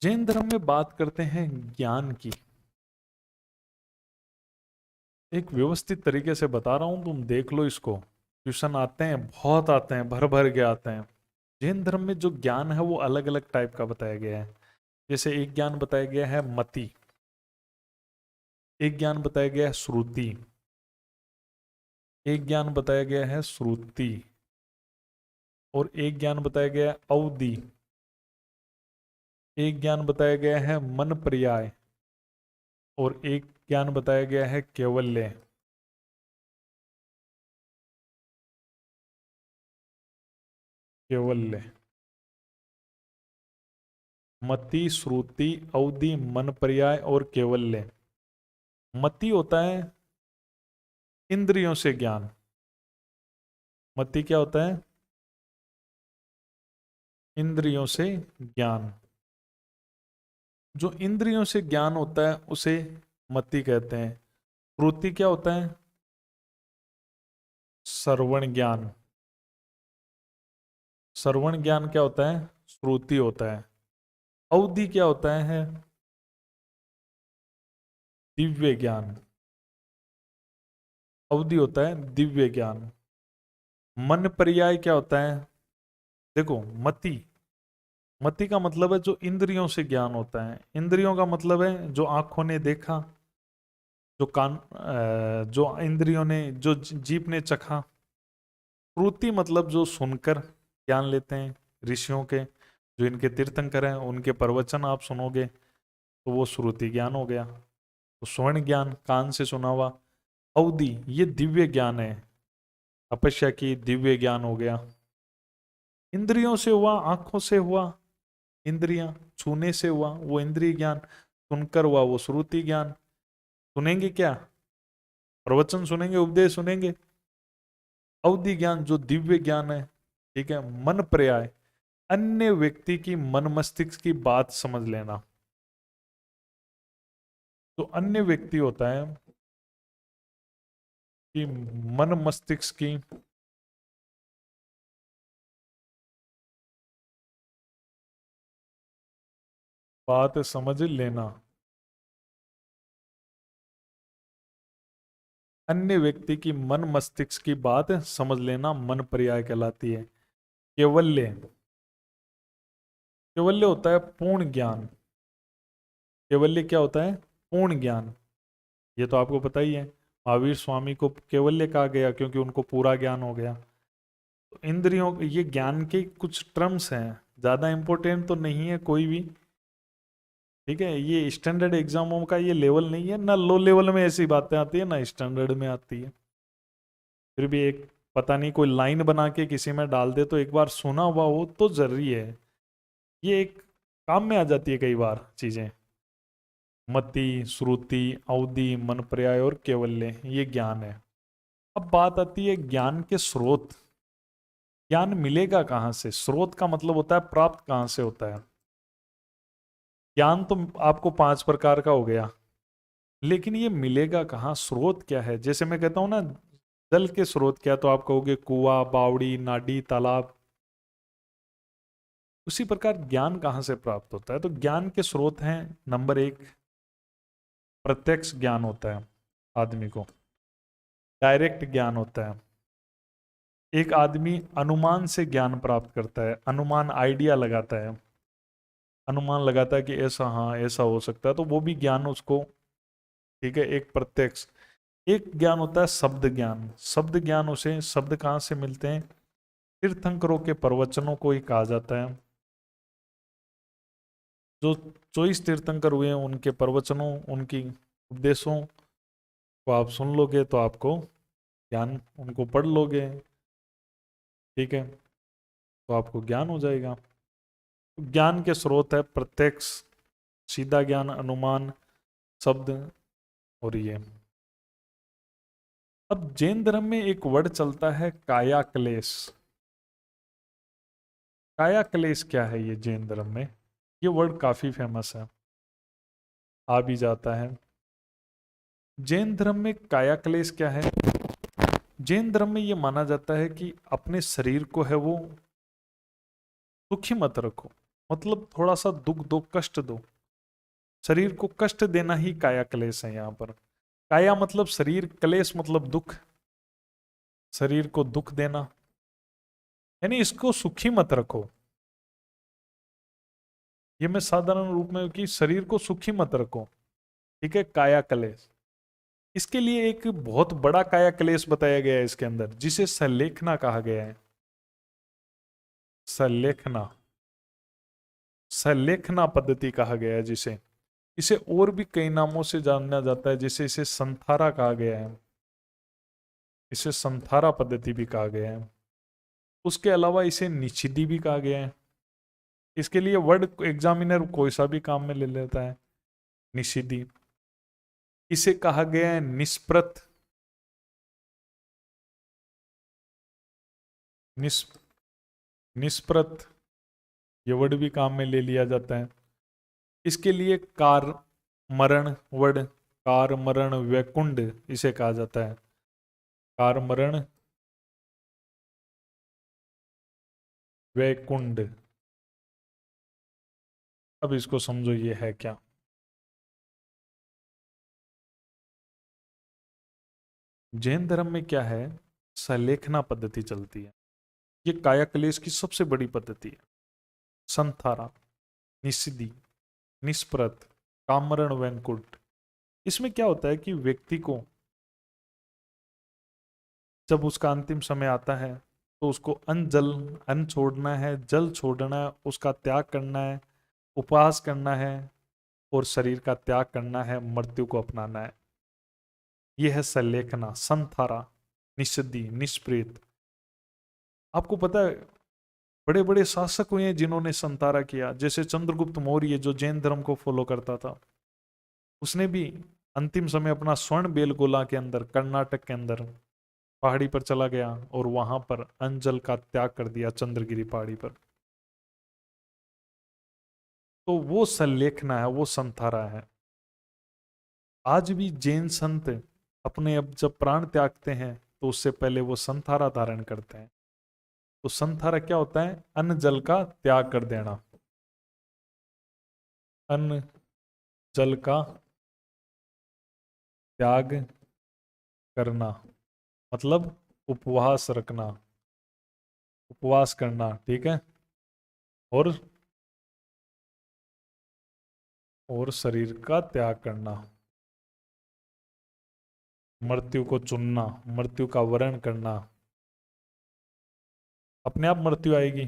जैन धर्म में बात करते हैं ज्ञान की, एक व्यवस्थित तरीके से बता रहा हूं, तुम देख लो इसको। ट्यूशन आते हैं, बहुत आते हैं, भर भर के आते हैं। जैन धर्म में जो ज्ञान है वो अलग अलग टाइप का बताया गया है। जैसे एक ज्ञान बताया गया है मति, एक ज्ञान बताया गया है श्रुति, एक ज्ञान बताया गया है श्रुति, और एक ज्ञान बताया गया है अवधि, एक ज्ञान बताया गया है मन पर्याय, और एक ज्ञान बताया गया है कैवल्य। कैवल्य, मति, श्रुति, अवधि, मन पर्याय और कैवल्य। मति होता है इंद्रियों से ज्ञान। मति क्या होता है, इंद्रियों से ज्ञान। जो इंद्रियों से ज्ञान होता है उसे मति कहते हैं। श्रुति क्या होता है, श्रवण ज्ञान। श्रवण ज्ञान क्या होता है, श्रुति होता है। अवधि क्या होता है, दिव्य ज्ञान। अवधि होता है दिव्य ज्ञान। मन पर्याय क्या होता है, देखो मति, मति का मतलब है जो इंद्रियों से ज्ञान होता है। इंद्रियों का मतलब है जो आंखों ने देखा, जो कान, जो इंद्रियों ने, जो जीभ ने चखा। श्रुति मतलब जो सुनकर ज्ञान लेते हैं ऋषियों के, जो इनके तीर्थंकर हैं उनके प्रवचन आप सुनोगे तो वो श्रुति ज्ञान हो गया। तो स्वर्ण ज्ञान कान से सुना हुआ। अवधि ये दिव्य ज्ञान है, तपस्या की दिव्य ज्ञान हो गया। इंद्रियों से हुआ, आंखों से हुआ, इंद्रियां छूने से हुआ वो इंद्रिय ज्ञान, सुनकर हुआ वो श्रुति ज्ञान। सुनेंगे क्या, प्रवचन सुनेंगे, उपदेश सुनेंगे। अवधि ज्ञान जो दिव्य ज्ञान है, ठीक है। मन पर्याय, अन्य व्यक्ति की मन मस्तिष्क की बात समझ लेना। तो अन्य व्यक्ति होता है कि मन मस्तिष्क की बात समझ लेना। अन्य व्यक्ति की मन मस्तिष्क की बात समझ लेना मन पर्याय कहलाती है। कैवल्य, कैवल्य होता है पूर्ण ज्ञान। कैवल्य क्या होता है, पूर्ण ज्ञान। ये तो आपको पता ही है, महावीर स्वामी को कैवल्य कहा गया क्योंकि उनको पूरा ज्ञान हो गया। तो इंद्रियों, ये ज्ञान के कुछ टर्म्स हैं, ज़्यादा इंपॉर्टेंट तो नहीं है कोई भी, ठीक है। ये स्टैंडर्ड एग्जामों का ये लेवल नहीं है ना, लो लेवल में ऐसी बातें आती है ना स्टैंडर्ड में आती है। फिर भी एक पता नहीं कोई लाइन बना के किसी में डाल दे तो एक बार सुना हुआ हो तो जरूरी है, ये एक काम में आ जाती है कई बार चीजें। मति, श्रुति, अवधि, मन पर्याय और कैवल्य, ये ज्ञान है। अब बात आती है ज्ञान के स्रोत। ज्ञान मिलेगा कहाँ से? स्रोत का मतलब होता है प्राप्त कहाँ से होता है। ज्ञान तो आपको 5 प्रकार का हो गया, लेकिन ये मिलेगा कहाँ? स्रोत क्या है? जैसे मैं कहता हूं ना, जल के स्रोत क्या, तो आप कहोगे कुआं, बावड़ी, नाडी, तालाब। उसी प्रकार ज्ञान कहाँ से प्राप्त होता है? तो ज्ञान के स्रोत हैं, नंबर 1 प्रत्यक्ष ज्ञान होता है आदमी को, डायरेक्ट ज्ञान होता है। एक आदमी अनुमान से ज्ञान प्राप्त करता है, अनुमान आइडिया लगाता है, अनुमान लगाता है कि ऐसा, हाँ ऐसा हो सकता है, तो वो भी ज्ञान उसको, ठीक है, एक प्रत्यक्ष। एक ज्ञान होता है शब्द ज्ञान। शब्द ज्ञान, उसे शब्द कहाँ से मिलते हैं? तीर्थंकरों के प्रवचनों को ही कहा जाता है। जो 24 तीर्थंकर हुए हैं, उनके प्रवचनों, उनकी उपदेशों को आप सुन लोगे तो आपको ज्ञान, उनको पढ़ लोगे, ठीक है, तो आपको ज्ञान हो जाएगा। तो ज्ञान के स्रोत है प्रत्यक्ष, सीधा ज्ञान, अनुमान, शब्द, और ये। अब जैन धर्म में एक वर्ड चलता है काया क्लेश। काया क्लेश क्या है ये जैन धर्म में? ये वर्ड काफी फेमस है, आ भी जाता है। जैन धर्म में काया क्लेश क्या है? जैन धर्म में ये माना जाता है कि अपने शरीर को है वो दुखी मत रखो, मतलब थोड़ा सा दुख दो, कष्ट दो। शरीर को कष्ट देना ही काया क्लेश है यहाँ पर। काया मतलब शरीर, क्लेश मतलब दुख, शरीर को दुख देना, यानी इसको सुखी मत रखो। ये मैं साधारण रूप में कि शरीर को सुखी मत रखो, ठीक है, काया क्लेश। इसके लिए एक बहुत बड़ा काया क्लेश बताया गया है इसके अंदर, जिसे सलेखना कहा गया है। सलेखना, सलेखना पद्धति कहा गया है जिसे। इसे और भी कई नामों से जाना जाता है, जैसे इसे संथारा कहा गया है, इसे संथारा पद्धति भी कहा गया है। उसके अलावा इसे निषिद्धि भी कहा गया है। इसके लिए वर्ड एग्जामिनर कोई सा भी काम में ले लेता है, निषिद्धि। इसे कहा गया है निष्प्रत, निष निष्प्रत, ये वर्ड भी काम में ले लिया जाता है। इसके लिए कार मरण वर्ड, कार मरण वैकुंड इसे कहा जाता है, कार मरण वैकुंड। अब इसको समझो ये है क्या। जैन धर्म में क्या है, सलेखना पद्धति चलती है। ये काया क्लेश की सबसे बड़ी पद्धति है। संथारा, निषिद्धि, निष्प्रत, कामरण वैकुंठ। इसमें क्या होता है कि व्यक्ति को जब उसका अंतिम समय आता है, तो उसको अन्न जल, अन्न छोड़ना है, जल छोड़ना है, उसका त्याग करना है, उपवास करना है, और शरीर का त्याग करना है, मृत्यु को अपनाना है। यह है सलेखना, संथारा, निषिद्धि, निष्प्रेत। आपको पता है बड़े बड़े शासक हुए हैं जिन्होंने संतारा किया, जैसे चंद्रगुप्त मौर्य जो जैन धर्म को फॉलो करता था, उसने भी अंतिम समय अपना स्वर्ण बेलगोला के अंदर, कर्नाटक के अंदर पहाड़ी पर चला गया और वहां पर अंजल का त्याग कर दिया, चंद्रगिरी पहाड़ी पर। तो वो संलेखना है, वो संथारा है। आज भी जैन संत अपने अब जब प्राण त्यागते हैं, तो उससे पहले वो संथारा धारण करते हैं। तो संथारा क्या होता है? अन्न जल का त्याग कर देना, अन्न जल का त्याग करना, मतलब उपवास रखना, उपवास करना, ठीक है, और शरीर का त्याग करना, मृत्यु को चुनना, मृत्यु का वरण करना। अपने आप मृत्यु आएगी।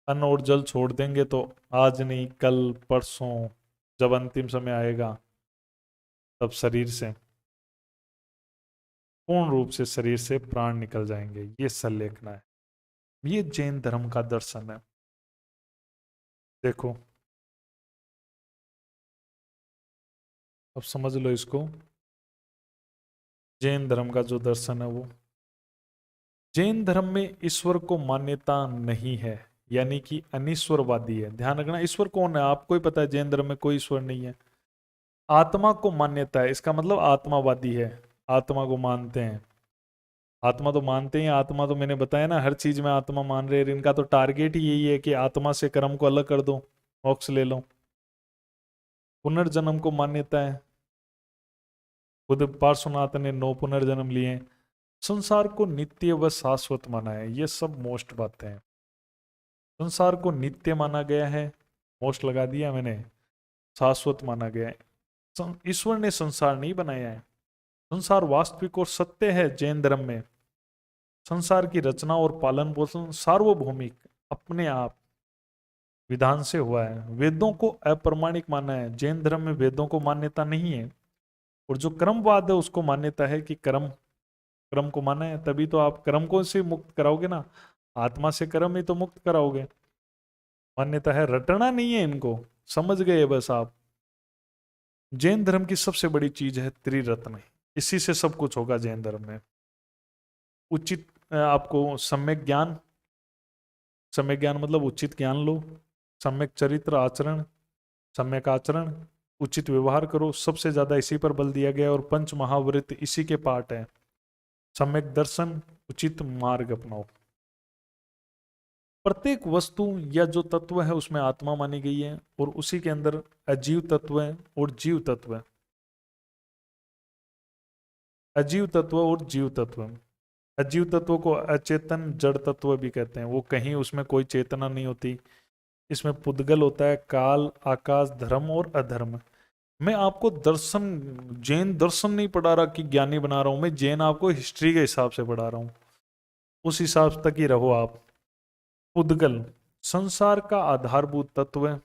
अन्न और जल छोड़ देंगे तो आज नहीं, कल, परसों, जब अंतिम समय आएगा, तब शरीर से, पूर्ण रूप से शरीर से प्राण निकल जाएंगे। ये सल्लेखना है, ये जैन धर्म का दर्शन है। देखो, अब समझ लो इसको। जैन धर्म का जो दर्शन है वो, जैन धर्म में ईश्वर को मान्यता नहीं है, यानी कि अनीश्वरवादी है। ध्यान रखना, ईश्वर कौन है आपको ही पता है, जैन धर्म में कोई ईश्वर नहीं है। आत्मा को मान्यता है, इसका मतलब आत्मावादी है, आत्मा को मानते हैं। आत्मा तो मानते हैं, आत्मा तो मैंने बताया ना, हर चीज में आत्मा मान रहे हैं। इनका तो टारगेट ही यही है कि आत्मा से कर्म को अलग कर दो, मोक्ष ले लो। पुनर्जन्म को मान्यता है, खुद पार्श्वनाथ ने 9 पुनर्जन्म लिए हैं। संसार को नित्य व शाश्वत माना है, ये सब मोस्ट बातें हैं। संसार को नित्य माना गया है, मोस्ट लगा दिया मैंने। शाश्वत माना गया है। ईश्वर ने संसार नहीं बनाया है, संसार वास्तविक और सत्य है। जैन धर्म में संसार की रचना और पालन पोषण सार्वभौमिक अपने आप विधान से हुआ है। वेदों को अप्रमाणिक माना है, जैन धर्म में वेदों को मान्यता नहीं है। और जो कर्मवाद है उसको मान्यता है कि कर्म, कर्म को माना है, तभी तो आप कर्म को से मुक्त कराओगे ना, आत्मा से कर्म ही तो मुक्त कराओगे। मान्यता है, रटना नहीं है इनको, समझ गए बस आप। जैन धर्म की सबसे बड़ी चीज है त्रिरत्न, इसी से सब कुछ होगा जैन धर्म में। उचित आपको सम्यक ज्ञान, सम्यक ज्ञान मतलब उचित ज्ञान लो, सम्यक चरित्र आचरण, सम्यक आचरण, उचित व्यवहार करो, सबसे ज्यादा इसी पर बल दिया गया। और पंच महाव्रत इसी के पार्ट है। सम्यक दर्शन, उचित मार्ग अपनाओ। प्रत्येक वस्तु या जो तत्व है उसमें आत्मा मानी गई है, और उसी के अंदर अजीव तत्व है और जीव तत्व है। अजीव तत्व और जीव तत्व। अजीव तत्व को अचेतन जड़ तत्व भी कहते हैं, वो कहीं उसमें कोई चेतना नहीं होती। इसमें पुद्गल होता है, काल, आकाश, धर्म और अधर्म। मैं आपको दर्शन, जैन दर्शन नहीं पढ़ा रहा कि ज्ञानी बना रहा हूं मैं, जैन आपको हिस्ट्री के हिसाब से पढ़ा रहा हूं, उस हिसाब तक ही रहो आप। पुद्गल संसार का आधारभूत तत्व है,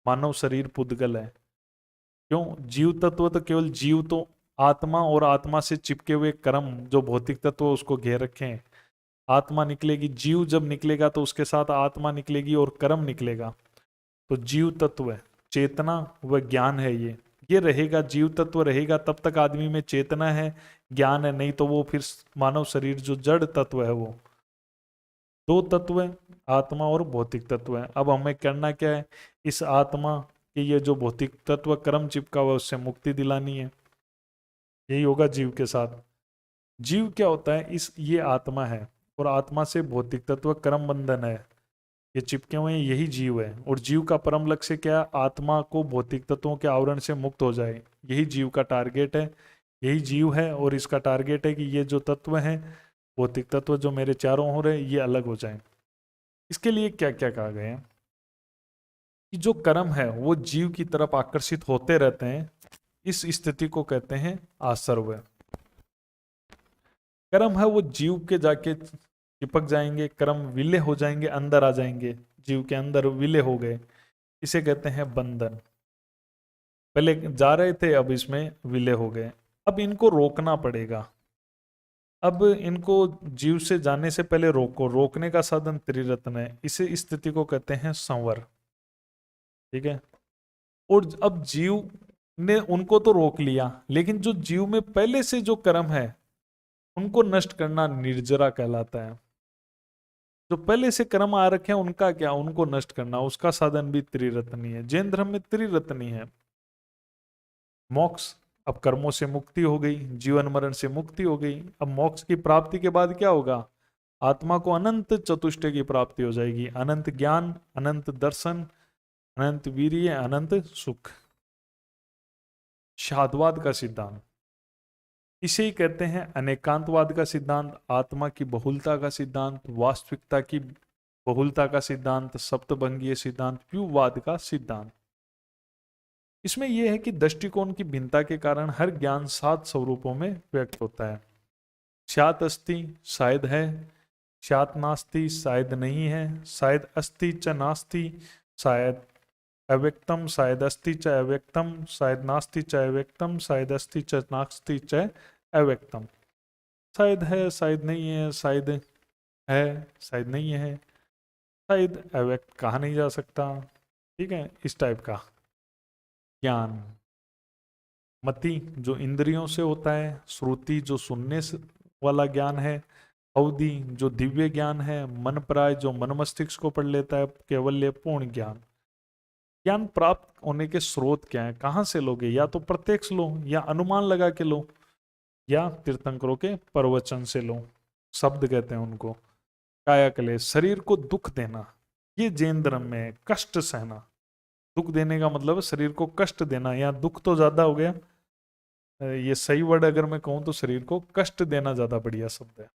मानव शरीर पुद्गल है। क्यों? जीव तत्व तो केवल जीव तो आत्मा और आत्मा से चिपके हुए कर्म जो भौतिक तत्व उसको घेर रखे हैं। आत्मा निकलेगी, जीव जब निकलेगा तो उसके साथ आत्मा निकलेगी और कर्म निकलेगा। तो जीव तत्व है, चेतना व ज्ञान है, ये रहेगा। जीव तत्व रहेगा तब तक आदमी में चेतना है, ज्ञान है, नहीं तो वो फिर मानव शरीर जो जड़ तत्व है वो। 2 तत्व है, आत्मा और भौतिक तत्व है। अब हमें करना क्या है, इस आत्मा के ये जो भौतिक तत्व कर्म चिपका हुआ है उससे मुक्ति दिलानी है। यही होगा जीव के साथ। जीव क्या होता है, इस ये आत्मा है, और आत्मा से भौतिक तत्व कर्म बंधन है, ये चिपके हुए हैं, यही जीव है। और जीव का परम लक्ष्य क्या है? आत्मा को भौतिक तत्वों के आवरण से मुक्त हो जाए, यही जीव का टारगेट है। यही जीव है और इसका टारगेट है कि ये जो तत्व हैं, भौतिक तत्व जो मेरे चारों हो रहे, ये अलग हो जाएं। इसके लिए क्या क्या कहा गया है कि जो कर्म है वो जीव की तरफ आकर्षित होते रहते हैं, इस स्थिति को कहते हैं आसर्व। कर्म है वो जीव के जाके चिपक जाएंगे, कर्म विलय हो जाएंगे, अंदर आ जाएंगे, जीव के अंदर विलय हो गए, इसे कहते हैं बंधन। पहले जा रहे थे, अब इसमें विलय हो गए, अब इनको रोकना पड़ेगा। अब इनको जीव से जाने से पहले रोको, रोकने का साधन त्रिरत्न है, इसे इस स्थिति को कहते हैं संवर। ठीक है। और अब जीव ने उनको तो रोक लिया, लेकिन जो जीव में पहले से जो कर्म है उनको नष्ट करना निर्जरा कहलाता है। जो पहले से कर्म आ रखे हैं उनका क्या, उनको नष्ट करना, उसका साधन भी त्रिरत्नी है। जैन धर्म में त्रिरत्नी है। मोक्ष, अब कर्मों से मुक्ति हो गई, जीवन मरण से मुक्ति हो गई। अब मोक्ष की प्राप्ति के बाद क्या होगा? आत्मा को अनंत चतुष्टय की प्राप्ति हो जाएगी, अनंत ज्ञान, अनंत दर्शन, अनंत वीर्य, अनंत सुख। शाद्वाद का सिद्धांत, इसे ही कहते हैं अनेकांतवाद का सिद्धांत, आत्मा की बहुलता का सिद्धांत, वास्तविकता की बहुलता का सिद्धांत, सप्तभंगीय सिद्धांत, व्यूहवाद का सिद्धांत। इसमें यह है कि दृष्टिकोण की भिन्नता के कारण हर ज्ञान 7 स्वरूपों में व्यक्त होता है। स्यात् अस्ति शायद है, स्यात् नास्ति शायद नहीं है, शायद अस्ति च नास्ति शायद अव्यक्तम, शायद अस्ति च अव्यक्तम, शायद नास्ति च अव्यक्तम, शायद अस्ति च नास्ति च अव्यक्तम। शायद है, शायद नहीं है, शायद है, शायद नहीं है, शायद अव्यक्त कहा नहीं जा सकता। ठीक है, इस टाइप का ज्ञान। मति जो इंद्रियों से होता है, श्रुति जो सुनने वाला ज्ञान है, अवधि जो दिव्य ज्ञान है, मन प्राय जो मन मस्तिष्क को पढ़ लेता है, कैवल्य पूर्ण ज्ञान। ज्ञान प्राप्त होने के स्रोत क्या है, कहाँ से लोगे? या तो प्रत्यक्ष लो, या अनुमान लगा के लो, या तीर्थंकरों के प्रवचन से लो। शब्द कहते हैं उनको। काया क्लेश, शरीर को दुख देना, ये जैन धर्म में है। कष्ट सहना, दुख देने का मतलब है शरीर को कष्ट देना। यहाँ दुख तो ज्यादा हो गया, ये सही वर्ड अगर मैं कहूँ तो शरीर को कष्ट देना ज्यादा बढ़िया शब्द है।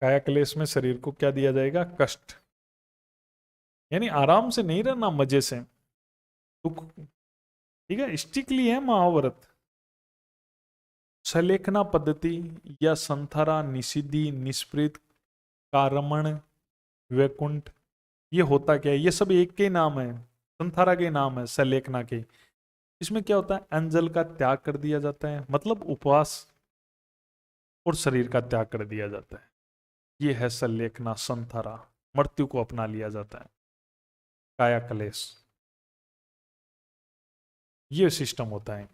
काया क्लेश में शरीर को क्या दिया जाएगा? कष्ट, यानी आराम से नहीं रहना, मजे से, दुख। ठीक है, स्ट्रिक्टली है महाव्रत। सलेखना पद्धति या संथारा, निषिद्धि, निष्प्रीत, कारमण, वैकुंठ, ये होता क्या है? ये सब एक के नाम है, संथारा के नाम है, सलेखना के। इसमें क्या होता है? एंजल का त्याग कर दिया जाता है, मतलब उपवास, और शरीर का त्याग कर दिया जाता है। ये है सलेखना, संथारा, मृत्यु को अपना लिया जाता है। काया क्लेश, ये सिस्टम होता है।